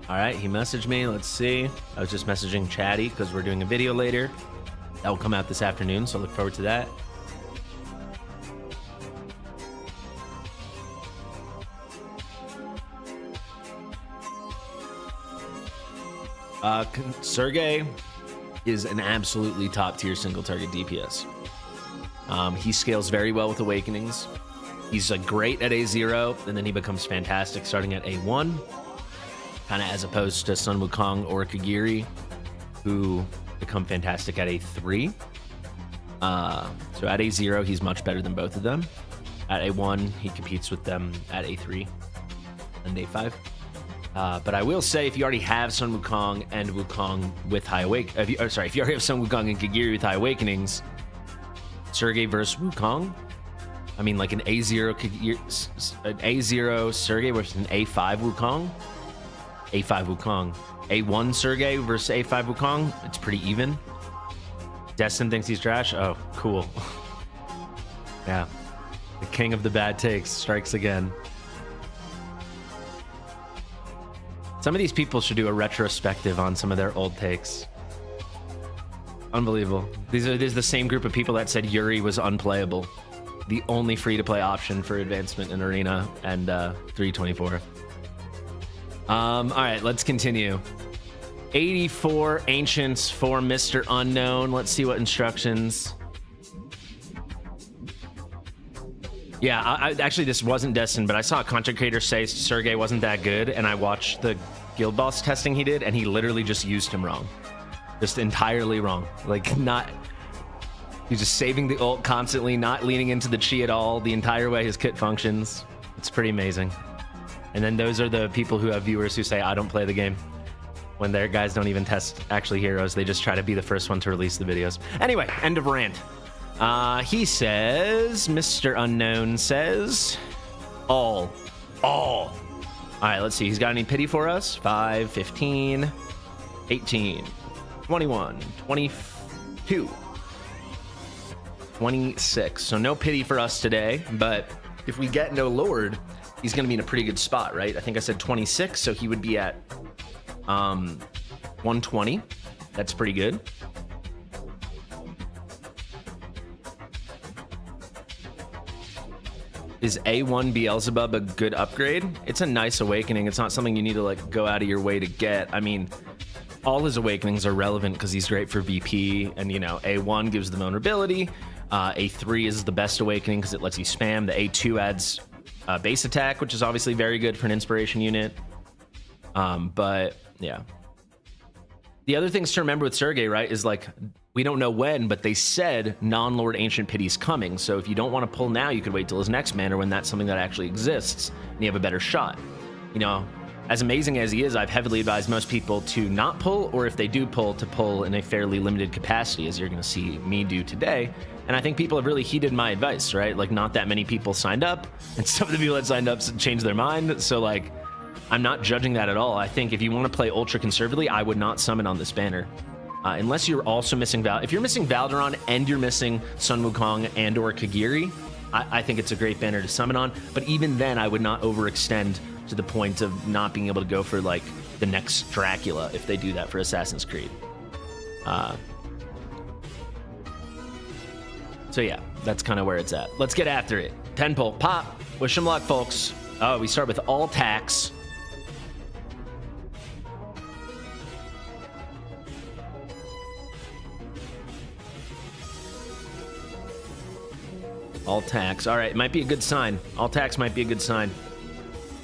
All right, he messaged me. Let's see. I was just messaging Chatty because we're doing a video later. That will come out this afternoon, so look forward to that. Sergey is an absolutely top-tier single-target DPS. He scales very well with Awakenings. He's great at A0, and then he becomes fantastic starting at A1, kind of as opposed to Sun Wukong or Kagiri, who become fantastic at A3. So at A0, he's much better than both of them. At A1, he competes with them at A3 and A5. But I will say, if you already have Sun Wukong and Wukong with High Awake, if you already have Sun Wukong and Kagiri with High Awakenings, Sergey versus Wukong, I mean, like an A0 an A0 Sergey versus an A5 Wukong, A5 Wukong, A1 Sergey versus A5 Wukong, it's pretty even. Destin thinks he's trash. Oh, cool. Yeah, the king of the bad takes strikes again. Some of these people should do a retrospective on some of their old takes. Unbelievable. These are the same group of people that said Yuri was unplayable. The only free-to-play option for advancement in Arena and 324. All right, let's continue. 84 Ancients for Mr. Unknown. Let's see what instructions. Yeah, I actually, this wasn't destined, but I saw a content creator say Sergey wasn't that good, and I watched the guild boss testing he did, and he literally just used him wrong. Just entirely wrong. Like, not... He's just saving the ult constantly, not leaning into the chi at all the entire way his kit functions. It's pretty amazing. And then those are the people who have viewers who say, I don't play the game. When their guys don't even test actually heroes, they just try to be the first one to release the videos. Anyway, end of rant. He says, Mr. Unknown says, all. All right, let's see. He's got any pity for us? 5, 15, 18, 21, 22. 26. So no pity for us today, but if we get no Lord, he's going to be in a pretty good spot, right? I think I said 26, so he would be at 120. That's pretty good. Is A1 Beelzebub a good upgrade? It's a nice awakening. It's not something you need to like go out of your way to get. I mean, all his awakenings are relevant because he's great for VP, and you know, A1 gives the vulnerability. A3 is the best awakening because it lets you spam. The A2 adds base attack, which is obviously very good for an inspiration unit. But yeah. The other things to remember with Sergey, right, is like, we don't know when, but they said non-Lord Ancient Pity's coming. So if you don't want to pull now, you could wait till his next mana when that's something that actually exists and you have a better shot. You know, as amazing as he is, I've heavily advised most people to not pull, or if they do pull, to pull in a fairly limited capacity, as you're going to see me do today. And I think people have really heeded my advice, right? Like, not that many people signed up, and some of the people that signed up changed their mind. So, like, I'm not judging that at all. I think if you want to play ultra conservatively, I would not summon on this banner. Unless you're also missing if you're missing Valderon and you're missing Sun Wukong and or Kagiri, I think it's a great banner to summon on. But even then, I would not overextend to the point of not being able to go for, like, the next Dracula if they do that for Assassin's Creed. So yeah, that's kind of where it's at. Let's get after it. 10 pull, pop. Wish them luck, folks. Oh, we start with all tax. All tax. All right, it might be a good sign. All tax might be a good sign.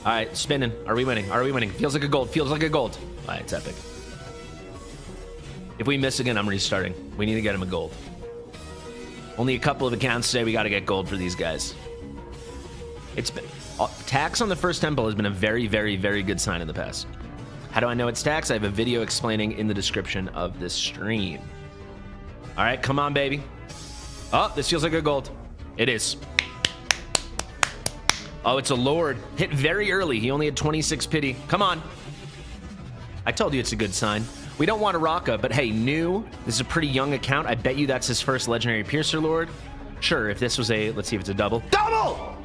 All right, spinning. Are we winning? Are we winning? Feels like a gold. Feels like a gold. All right, it's epic. If we miss again, I'm restarting. We need to get him a gold. Only a couple of accounts say we got to get gold for these guys. It's been tax on the first temple has been a very, very, very good sign in the past. How do I know it's tax? I have a video explaining in the description of this stream. All right, come on, baby. Oh, this feels like a gold. It is. Oh, it's a Lord. Hit very early. He only had 26 pity. Come on. I told you it's a good sign. We don't want a Raka, but hey, new. This is a pretty young account. I bet you that's his first legendary Piercer Lord. Sure, if this was a... Let's see if it's a double. Double!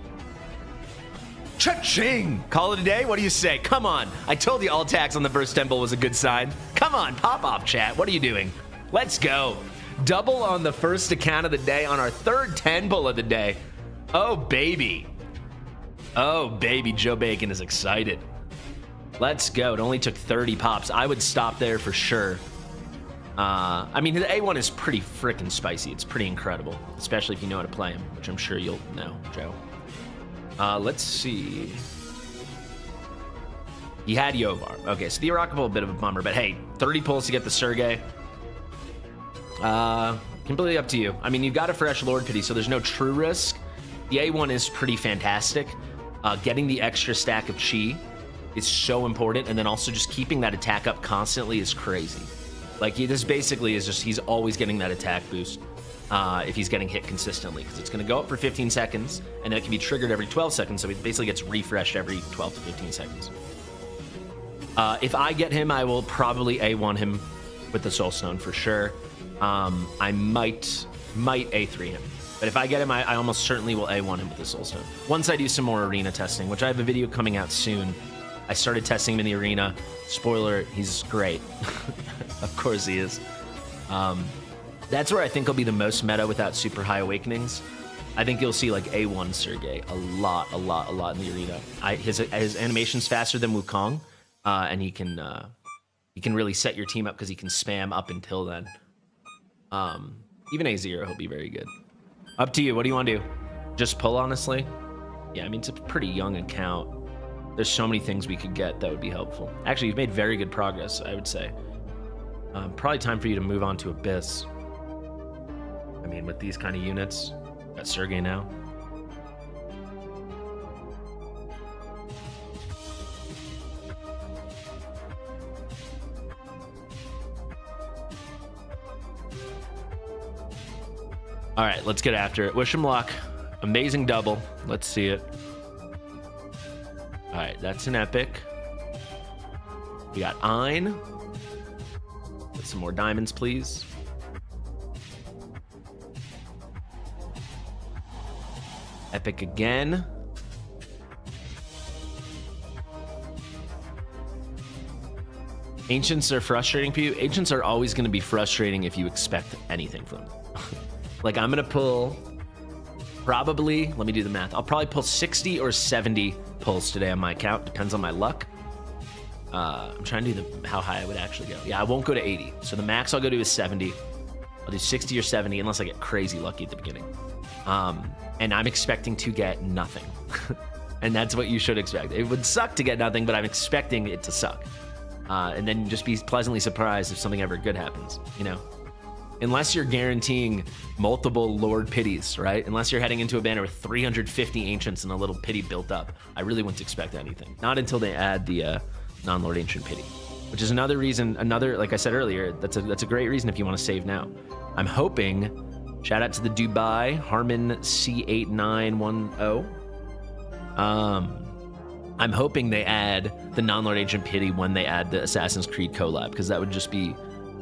Cha-ching! Call it a day? What do you say? Come on. I told you all attacks on the first 10 pull was a good sign. Come on, pop off, chat. What are you doing? Let's go. Double on the first account of the day on our third 10 pull of the day. Oh, baby. Oh, baby. Joe Bacon is excited. Let's go. It only took 30 pops. I would stop there for sure. I mean, the A1 is pretty freaking spicy. It's pretty incredible, especially if you know how to play him, which I'm sure you'll know, Joe. Let's see. He had Yovar. Okay, so the Iraqable, a bit of a bummer, but hey, 30 pulls to get the Sergey. Completely up to you. I mean, you've got a fresh Lord Pity, so there's no true risk. The A1 is pretty fantastic. Getting the extra stack of Chi is so important, and then also just keeping that attack up constantly is crazy. Like, this basically is just, he's always getting that attack boost if he's getting hit consistently, because it's going to go up for 15 seconds, and then it can be triggered every 12 seconds, so it basically gets refreshed every 12 to 15 seconds. If I get him, I will probably A1 him with the Soul Stone for sure. I might A3 him. But if I get him, I almost certainly will A1 him with the Soul Stone. Once I do some more arena testing, which I have a video coming out soon. I started testing him in the arena. Spoiler, he's great. Of course he is. That's where I think he'll be the most meta without super high awakenings. I think you'll see like A1 Sergey a lot in the arena. His animation's faster than Wukong, and he can really set your team up because he can spam up until then. Even A0, he'll be very good. Up to you. What do you want to do? Just pull, honestly? Yeah, I mean, it's a pretty young account. There's so many things we could get that would be helpful. Actually, you've made very good progress, I would say. Probably time for you to move on to Abyss. I mean, with these kind of units, got Sergey now. All right, let's get after it. Wish him luck. Amazing double. Let's see it. All right, that's an epic. We got Ein. Get some more diamonds, please. Epic again. Ancients are frustrating for you. Ancients are always going to be frustrating if you expect anything from them. Like, I'm going to pull probably, let me do the math. I'll probably pull 60 or 70 pulls today on my account. Depends on my luck. I'm trying to do how high I would actually go. Yeah, I won't go to 80. So the max I'll go to is 70. I'll do 60 or 70 unless I get crazy lucky at the beginning. And I'm expecting to get nothing. And that's what you should expect. It would suck to get nothing, but I'm expecting it to suck. And then just be pleasantly surprised if something ever good happens, you know? Unless you're guaranteeing multiple Lord Pities, right? Unless you're heading into a banner with 350 Ancients and a little Pity built up, I really wouldn't expect anything. Not until they add the non-Lord Ancient Pity, which is another reason, like I said earlier, that's a great reason if you want to save now. I'm hoping, shout out to the Dubai, Harmon C8910. I'm hoping they add the non-Lord Ancient Pity when they add the Assassin's Creed collab, because that would just be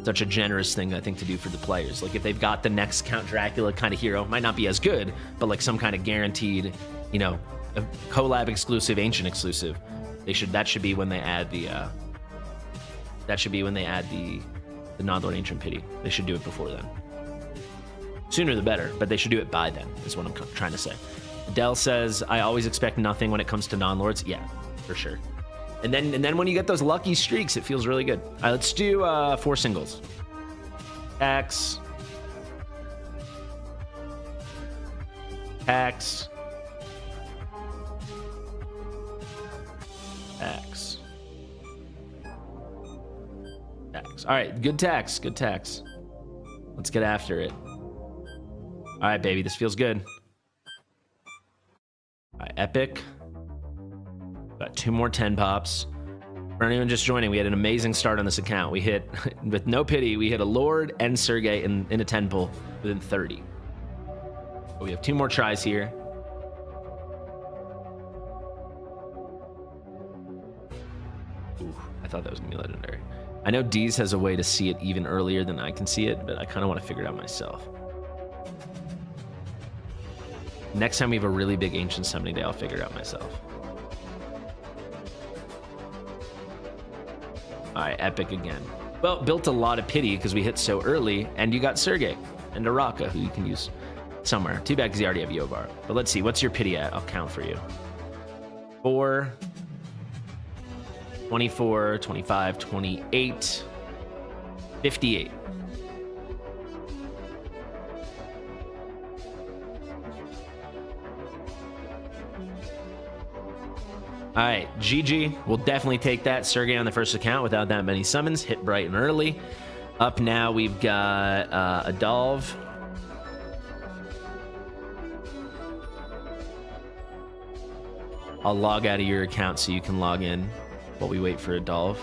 such a generous thing, I think, to do for the players. Like, if they've got the next Count Dracula kind of hero, might not be as good, but like some kind of guaranteed, you know, a collab exclusive, Ancient exclusive, that should be when they add the non-Lord Ancient Pity. They should do it before then. Sooner the better, but they should do it by then, is what I'm trying to say. Adele says, I always expect nothing when it comes to non-Lords. Yeah, for sure. And then when you get those lucky streaks, it feels really good. All right, let's do 4 singles. X. X. X. X. All right, good tax. Good tax. Let's get after it. All right, baby, this feels good. All right, epic. Got 2 more 10 pops. For anyone just joining, we had an amazing start on this account. We hit, with no pity, we hit a Lord and Sergey in a 10 pull within 30. But we have 2 more tries here. Ooh, I thought that was gonna be legendary. I know Deez has a way to see it even earlier than I can see it, but I kind of want to figure it out myself. Next time we have a really big Ancient Summoning Day, I'll figure it out myself. All right, epic again. Well, built a lot of pity because we hit so early, and you got Sergey and Araka, who you can use somewhere. Too bad because you already have Yobar. But let's see, what's your pity at? I'll count for you. 4, 24, 25, 28, 58. All right, GG. We'll definitely take that. Sergey on the first account without that many summons. Hit bright and early. Up now, we've got Adolv. I'll log out of your account so you can log in while we wait for Adolv.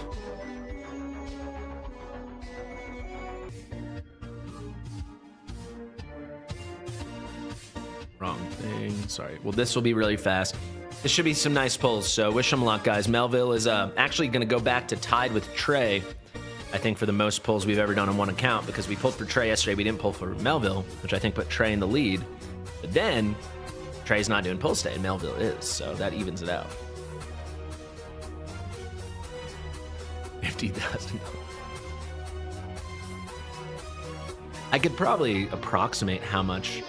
Wrong thing. Sorry. Well, this will be really fast. This should be some nice pulls, so wish them luck, guys. Melville is actually going to go back to tied with Trey, I think, for the most pulls we've ever done on one account, because we pulled for Trey yesterday. We didn't pull for Melville, which I think put Trey in the lead. But then Trey's not doing pull stay, and Melville is, so that evens it out. 50,000. I could probably approximate how much.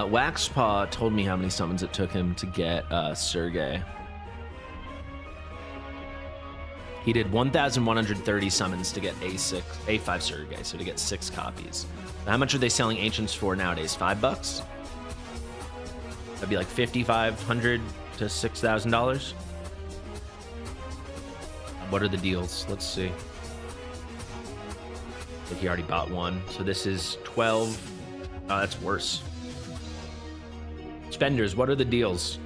Waxpaw told me how many summons it took him to get Sergey. He did 1,130 summons to get A5 Sergey, so to get 6 copies. How much are they selling Ancients for nowadays? $5? That'd be like $5,500 to $6,000. What are the deals? Let's see. I think he already bought one. So this is 12. Oh, that's worse. Spenders, what are the deals?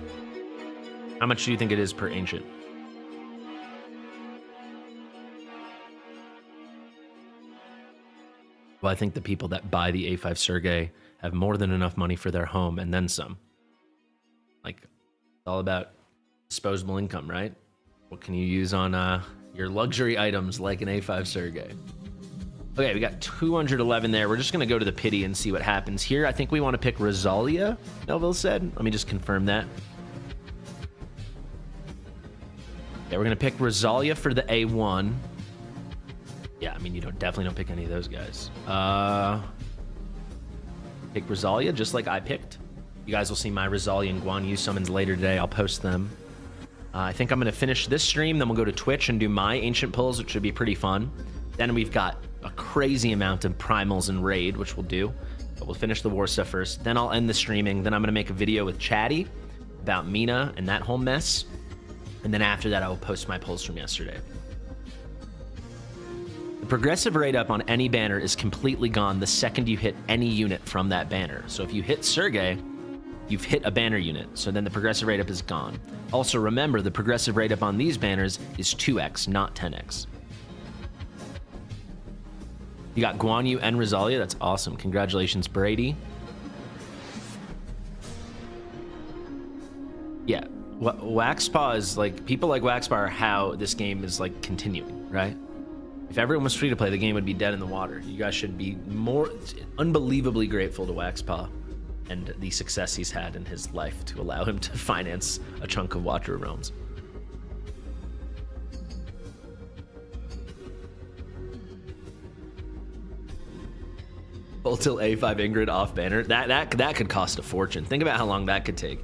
How much do you think it is per Ancient? Well, I think the people that buy the A5 Sergey have more than enough money for their home and then some. Like, it's all about disposable income, right? What can you use on your luxury items like an A5 Sergey? Okay, we got 211 there. We're just going to go to the pity and see what happens here. I think we want to pick Rosalia, Melville said. Let me just confirm that. Okay, we're going to pick Rosalia for the A1. Yeah, I mean, you definitely don't pick any of those guys. Pick Rosalia, just like I picked. You guys will see my Rosalia and Guan Yu summons later today. I'll post them. I think I'm going to finish this stream, then we'll go to Twitch and do my Ancient pulls, which should be pretty fun. Then we've got a crazy amount of primals and raid, which we'll do, but we'll finish the war stuff first. Then I'll end the streaming. Then I'm going to make a video with Chatty about Mina and that whole mess. And then after that, I will post my pulls from yesterday. The progressive rate up on any banner is completely gone the second you hit any unit from that banner. So if you hit Sergey, you've hit a banner unit. So then the progressive rate up is gone. Also remember, the progressive rate up on these banners is 2x, not 10x. You got Guan Yu and Rosalia. That's awesome. Congratulations, Brady. Yeah, Waxpaw is like, people like Waxpaw are how this game is like continuing, right? If everyone was free to play, the game would be dead in the water. You guys should be more unbelievably grateful to Waxpaw and the success he's had in his life to allow him to finance a chunk of Watcher Realms. Full till A5 Ingrid off banner. That could cost a fortune. Think about how long that could take.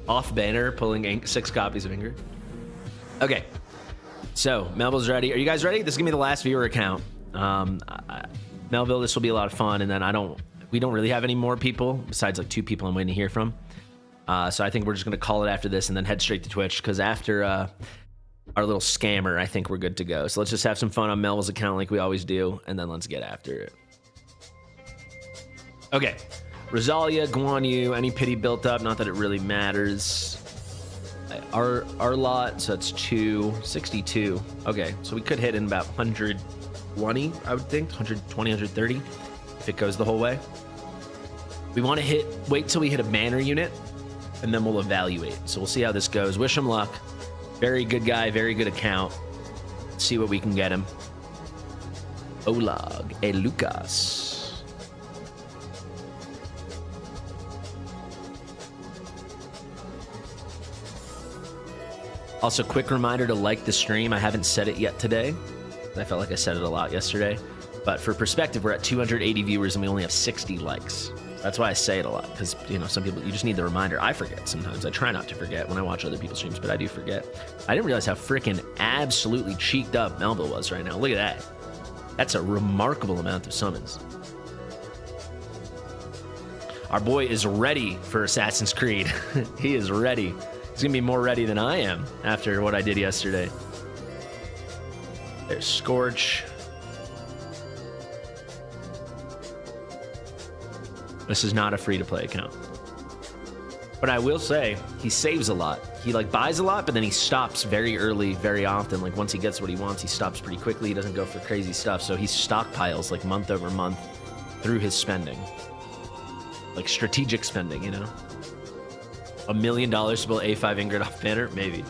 Off banner, pulling 6 copies of Ingrid. Okay. So, Melville's ready. Are you guys ready? This is going to be the last viewer account. Melville, this will be a lot of fun, and then we don't really have any more people, besides like 2 people I'm waiting to hear from. So I think we're just going to call it after this and then head straight to Twitch, because after our little scammer, I think we're good to go. So let's just have some fun on Melville's account like we always do, and then let's get after it. Okay. Rosalia, Guan Yu, any pity built up, not that it really matters. Our lot, so that's 262. Okay, so we could hit in about 120, I would think. 120, 130, if it goes the whole way. We want to wait till we hit a banner unit, and then we'll evaluate. So we'll see how this goes. Wish him luck. Very good guy, very good account. Let's see what we can get him. Olag e Lucas. Also, quick reminder to like the stream. I haven't said it yet today. I felt like I said it a lot yesterday. But for perspective, we're at 280 viewers and we only have 60 likes. That's why I say it a lot, because, you know, some people, you just need the reminder. I forget sometimes. I try not to forget when I watch other people's streams, but I do forget. I didn't realize how freaking absolutely cheeked up Melville was right now. Look at that. That's a remarkable amount of summons. Our boy is ready for Assassin's Creed. He is ready. He's going to be more ready than I am after what I did yesterday. There's Scorch. This is not a free-to-play account. But I will say, he saves a lot. He, like, buys a lot, but then he stops very early, very often. Like, once he gets what he wants, he stops pretty quickly. He doesn't go for crazy stuff. So he stockpiles, like, month over month through his spending. Like, strategic spending, you know? $1 million to pull A5 Ingrid off banner? Maybe.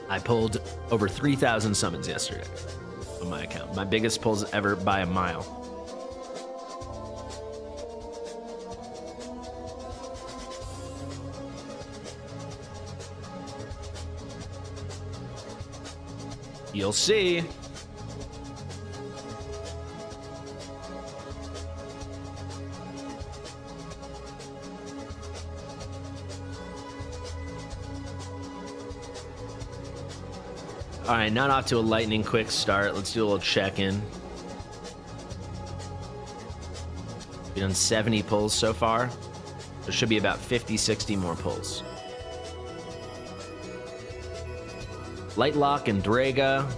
I pulled over 3,000 summons yesterday on my account. My biggest pulls ever by a mile. You'll see. All right, not off to a lightning quick start. Let's do a little check-in. We've done 70 pulls so far. There should be about 50, 60 more pulls. Lightlock and Draga.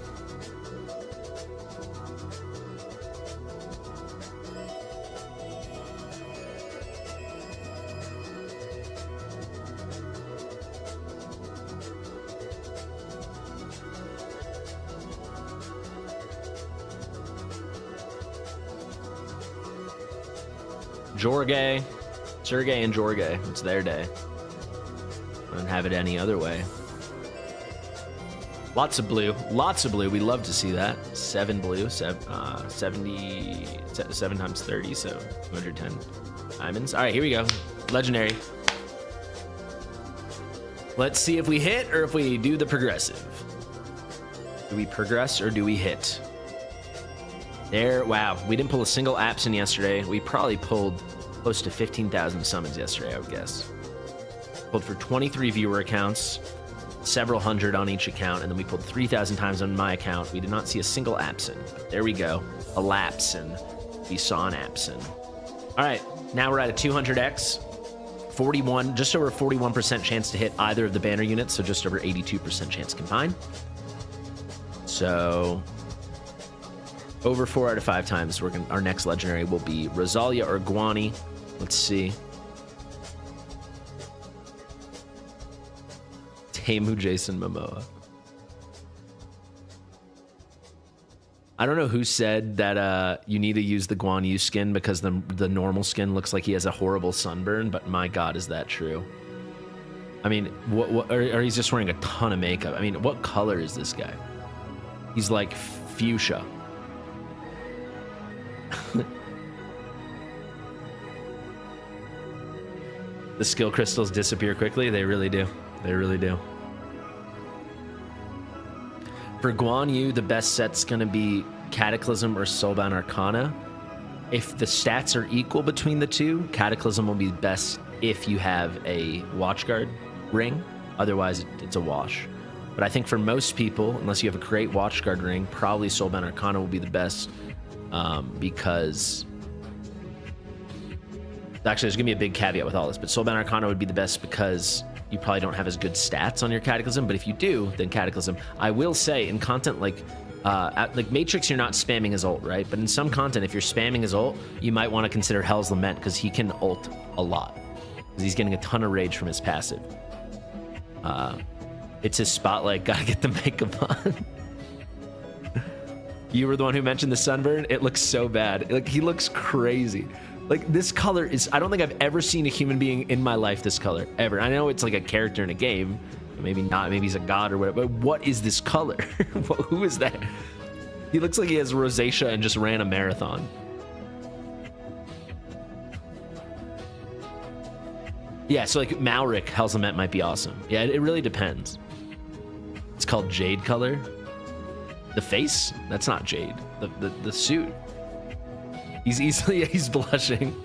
Jorge, Sergey and Jorge. It's their day. I don't have it any other way. Lots of blue. Lots of blue. We love to see that. 7 blue. 7 times 30, so 210 diamonds. All right, here we go. Legendary. Let's see if we hit or if we do the progressive. Do we progress or do we hit? There, wow. We didn't pull a single absent yesterday. We probably pulled close to 15,000 summons yesterday, I would guess. Pulled for 23 viewer accounts, several hundred on each account, and then we pulled 3,000 times on my account. We did not see a single absent. There we go. A lapsin. We saw an absent. All right, now we're at a 200x. 41, just over a 41% chance to hit either of the banner units, so just over 82% chance combined. So over 4 out of 5 times, our next legendary will be Rosalia or Guani. Let's see. Temu Jason Momoa. I don't know who said that you need to use the Guan Yu skin because the normal skin looks like he has a horrible sunburn, but my God, is that true? I mean, or he's just wearing a ton of makeup. I mean, what color is this guy? He's like fuchsia. The skill crystals disappear quickly. They really do. They really do. For Guan Yu, the best set's going to be Cataclysm or Soulbound Arcana. If the stats are equal between the two, Cataclysm will be best if you have a Watchguard ring. Otherwise, it's a wash. But I think for most people, unless you have a great Watchguard ring, probably Soulbound Arcana will be the best because... Actually, there's going to be a big caveat with all this, but Soulbound Arcana would be the best because you probably don't have as good stats on your Cataclysm, but if you do, then Cataclysm. I will say, in content like Matrix, you're not spamming his ult, right? But in some content, if you're spamming his ult, you might want to consider Hell's Lament, because he can ult a lot. Because he's getting a ton of rage from his passive. It's his spotlight, gotta get the makeup on. You were the one who mentioned the sunburn. It looks so bad. Like, he looks crazy. Like, this color is, I don't think I've ever seen a human being in my life this color, ever. I know it's like a character in a game. Maybe not, maybe he's a god or whatever, but what is this color? Who is that? He looks like he has rosacea and just ran a marathon. Yeah, so like Malric Helzemet might be awesome. Yeah, it really depends. It's called Jade color. The face? That's not Jade. The suit. He's blushing.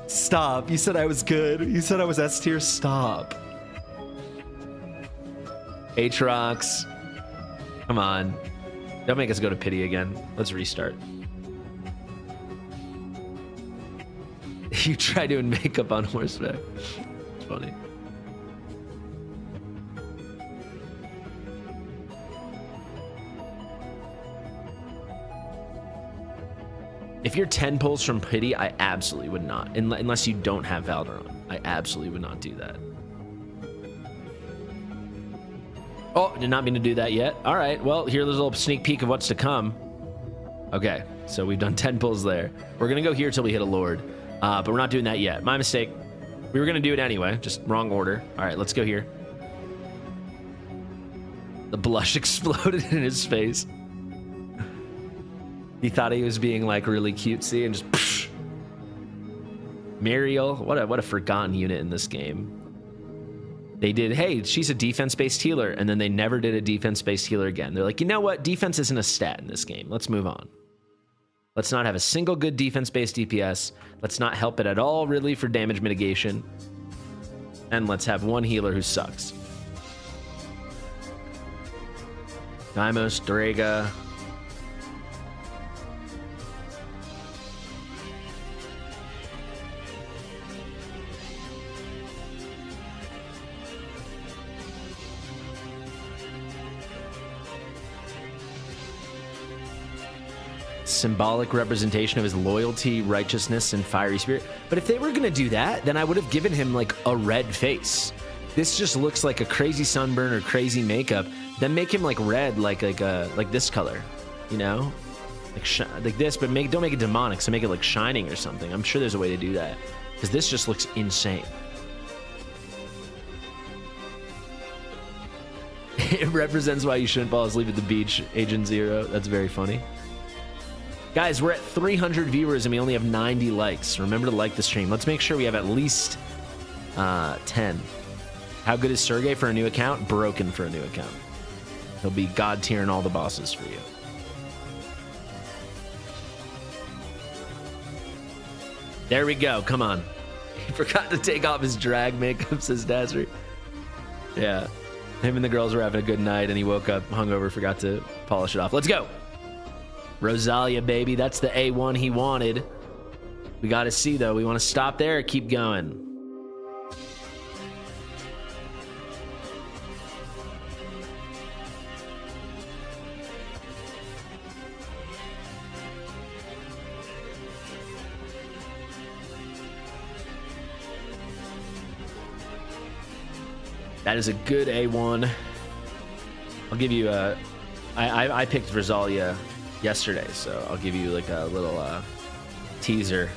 Stop. You said I was good. You said I was S tier. Stop. Aatrox. Come on. Don't make us go to pity again. Let's restart. You try doing makeup on horseback. It's funny. If you're 10 pulls from pity, I absolutely would not. Unless you don't have Valderon. I absolutely would not do that. Oh, did not mean to do that yet. All right, well, here's a little sneak peek of what's to come. Okay, so we've done 10 pulls there. We're going to go here till we hit a Lord. But we're not doing that yet. My mistake. We were going to do it anyway, just wrong order. All right, let's go here. The blush exploded in his face. He thought he was being like really cutesy and just psh. Muriel, what a forgotten unit in this game. They did, hey, she's a defense-based healer, and then they never did a defense-based healer again. They're like, you know what? Defense isn't a stat in this game. Let's move on. Let's not have a single good defense-based DPS. Let's not help it at all, really, for damage mitigation. And let's have one healer who sucks. Daimos, Draga. Symbolic representation of his loyalty, righteousness, and fiery spirit. But if they were going to do that, then I would have given him like a red face. This just looks like a crazy sunburn or crazy makeup. Then make him like red, like this color, you know, like this. But don't make it demonic. So make it like shining or something. I'm sure there's a way to do that because this just looks insane. It represents why you shouldn't fall asleep at the beach, Agent Zero. That's very funny. Guys, we're at 300 viewers and we only have 90 likes. Remember to like the stream. Let's make sure we have at least 10. How good is Sergey for a new account? Broken for a new account. He'll be god tier in all the bosses for you. There we go. Come on. He forgot to take off his drag makeup, says Dassery. Yeah. Him and the girls were having a good night and he woke up hungover, forgot to polish it off. Let's go. Rosalia, baby. That's the A1 he wanted. We got to see, though. We want to stop there or keep going? That is a good A1. I'll give you a... I picked Rosalia yesterday, so I'll give you like a little teaser.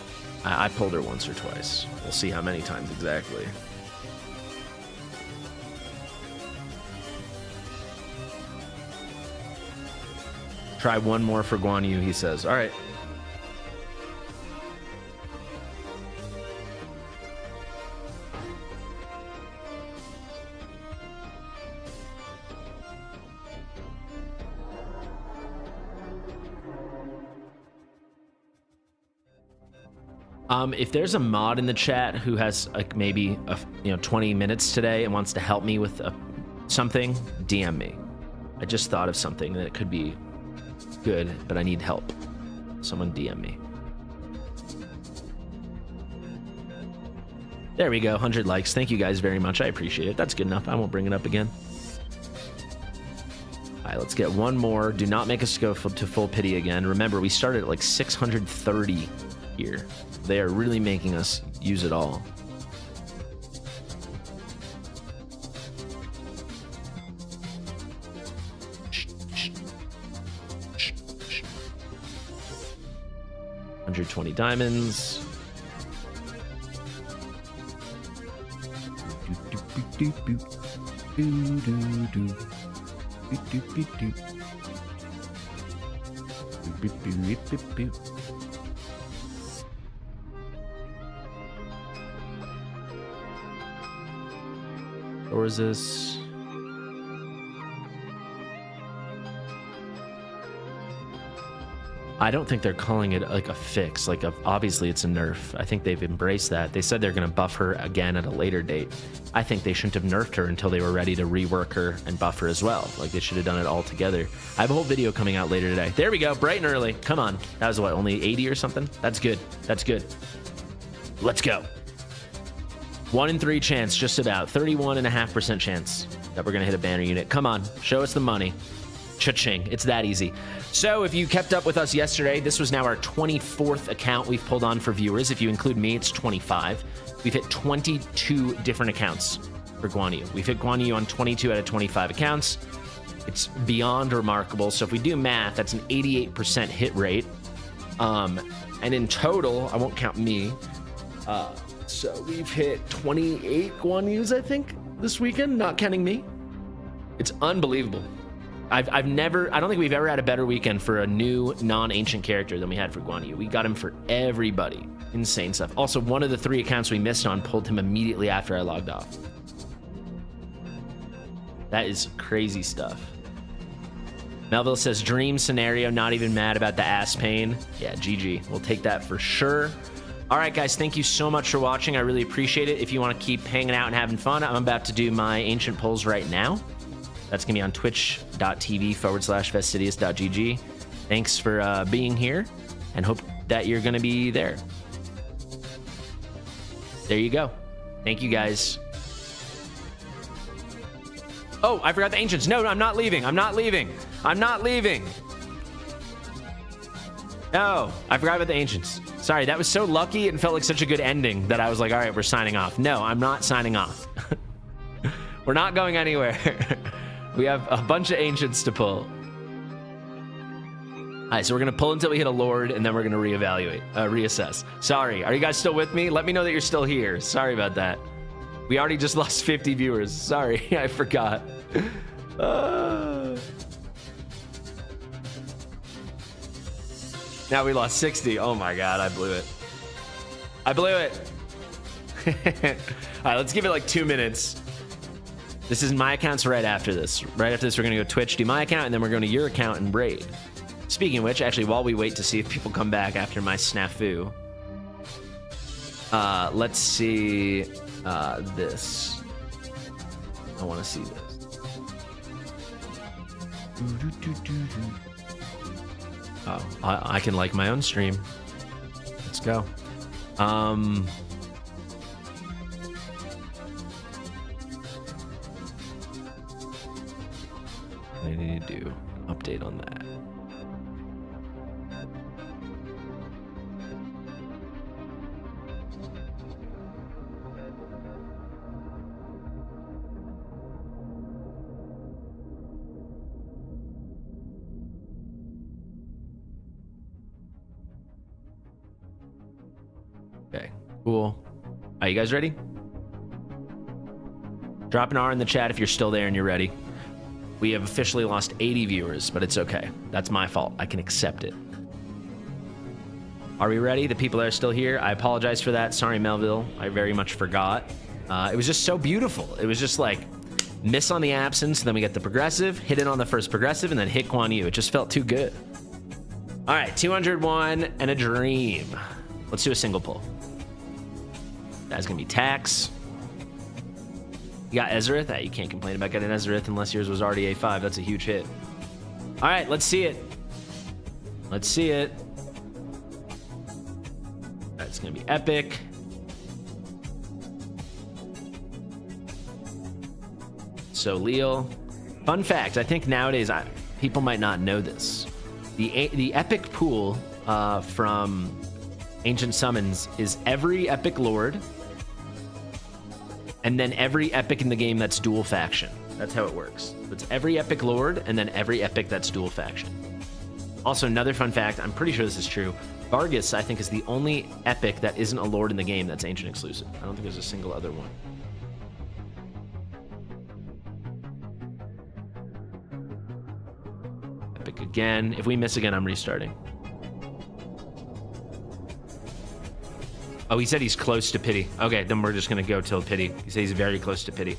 I pulled her once or twice. We'll see how many times exactly. Try one more for Guan Yu, he says. All right. If there's a mod in the chat who has like maybe 20 minutes today and wants to help me with something, DM me. I just thought of something that could be good, but I need help. Someone DM me. There we go, 100 likes. Thank you guys very much. I appreciate it. That's good enough. I won't bring it up again. All right, let's get one more. Do not make us go to full pity again. Remember, we started at like 630 here. They are really making us use it all. 120 diamonds. Or is this? I don't think they're calling it like a fix. Like, obviously it's a nerf. I think they've embraced that. They said they're going to buff her again at a later date. I think they shouldn't have nerfed her until they were ready to rework her and buff her as well. Like, they should have done it all together. I have a whole video coming out later today. There we go, bright and early. Come on. That was what, only 80 or something? That's good. That's good. Let's go. 1 in 3 chance, just about. 31.5% chance that we're going to hit a banner unit. Come on, show us the money. Cha-ching. It's that easy. So if you kept up with us yesterday, this was now our 24th account we've pulled on for viewers. If you include me, it's 25. We've hit 22 different accounts for Guan Yu. We've hit Guan Yu on 22 out of 25 accounts. It's beyond remarkable. So if we do math, that's an 88% hit rate. And in total, I won't count me. So we've hit 28 Guan Yus, I think, this weekend, not counting me. It's unbelievable. I don't think we've ever had a better weekend for a new non-ancient character than we had for Guan Yu. We got him for everybody. Insane stuff. Also, one of the 3 accounts we missed on pulled him immediately after I logged off. That is crazy stuff. Melville says, dream scenario, not even mad about the ass pain. Yeah, GG. We'll take that for sure. All right, guys, thank you so much for watching. I really appreciate it. If you want to keep hanging out and having fun, I'm about to do my ancient pulls right now. That's going to be on twitch.tv/fastidious.gg. Thanks for being here, and hope that you're going to be there. There you go. Thank you, guys. Oh, I forgot the ancients. No, I'm not leaving. I'm not leaving. I'm not leaving. No, I forgot about the ancients. Sorry, that was so lucky and felt like such a good ending that I was like, all right, we're signing off. No, I'm not signing off. We're not going anywhere. We have a bunch of ancients to pull. All right, so we're going to pull until we hit a lord, and then we're going to reassess. Sorry, are you guys still with me? Let me know that you're still here. Sorry about that. We already just lost 50 viewers. Sorry, I forgot. Now we lost 60. Oh my God, I blew it. I blew it. All right, let's give it like 2 minutes. This is my account's right after this. Right after this, we're going to go Twitch, do my account, and then we're going to your account and raid. Speaking of which, actually, while we wait to see if people come back after my snafu, let's see this. I want to see this. Oh, I can like my own stream. Let's go. I need to do update on that. Okay, cool. Are you guys ready? Drop an R in the chat if you're still there and you're ready. We have officially lost 80 viewers, but it's okay. That's my fault. I can accept it. Are we ready? The people that are still here, I apologize for that. Sorry, Melville. I very much forgot. It was just so beautiful. It was just like miss on the absence, then we get the progressive, hit it on the first progressive, and then hit Guan Yu. It just felt too good. All right, 201 and a dream. Let's do a single pull. That's going to be tax. You got Ezerith. You can't complain about getting Ezerith unless yours was already A5. That's a huge hit. All right, let's see it. Let's see it. That's going to be epic. So, Leal. Fun fact, I think nowadays people might not know this. The epic pool from Ancient Summons is every epic lord and then every epic in the game that's dual faction. That's how it works. It's every epic lord and then every epic that's dual faction. Also, another fun fact, I'm pretty sure this is true. Vargas, I think, is the only epic that isn't a lord in the game that's ancient exclusive. I don't think there's a single other one. Epic again. If we miss again, I'm restarting. Oh, he said he's close to pity. Okay, then we're just gonna go till pity. He said he's very close to pity.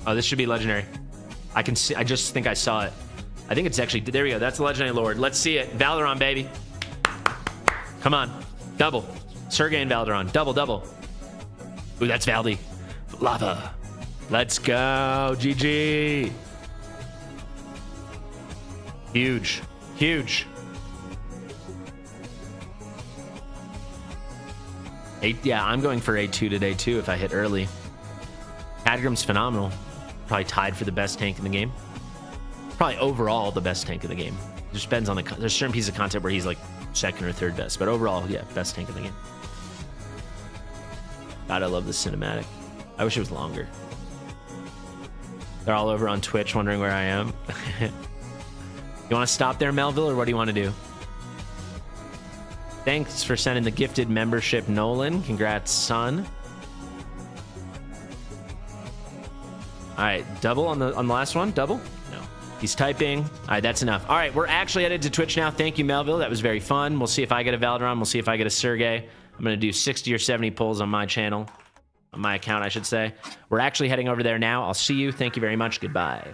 Oh, this should be legendary. I can see. I just think I saw it. I think it's actually. There we go. That's the legendary lord. Let's see it. Valderon, baby. Come on, double. Sergey and Valderon. Double, double. Ooh, that's Valdi. Lava. Let's go. GG. Huge. Huge. Yeah, I'm going for A2 today, too, if I hit early. Adgram's phenomenal. Probably tied for the best tank in the game. Probably overall the best tank in the game. It just depends on the... There's certain pieces of content where he's like second or third best. But overall, yeah, best tank in the game. God, I love the cinematic. I wish it was longer. They're all over on Twitch wondering where I am. You want to stop there, Melville, or what do you want to do? Thanks for sending the gifted membership, Nolan. Congrats, son. All right, double on the last one. Double? No. He's typing. All right, that's enough. All right, we're actually headed to Twitch now. Thank you, Melville. That was very fun. We'll see if I get a Valderon. We'll see if I get a Sergey. I'm going to do 60 or 70 polls on my channel. On my account, I should say. We're actually heading over there now. I'll see you. Thank you very much. Goodbye.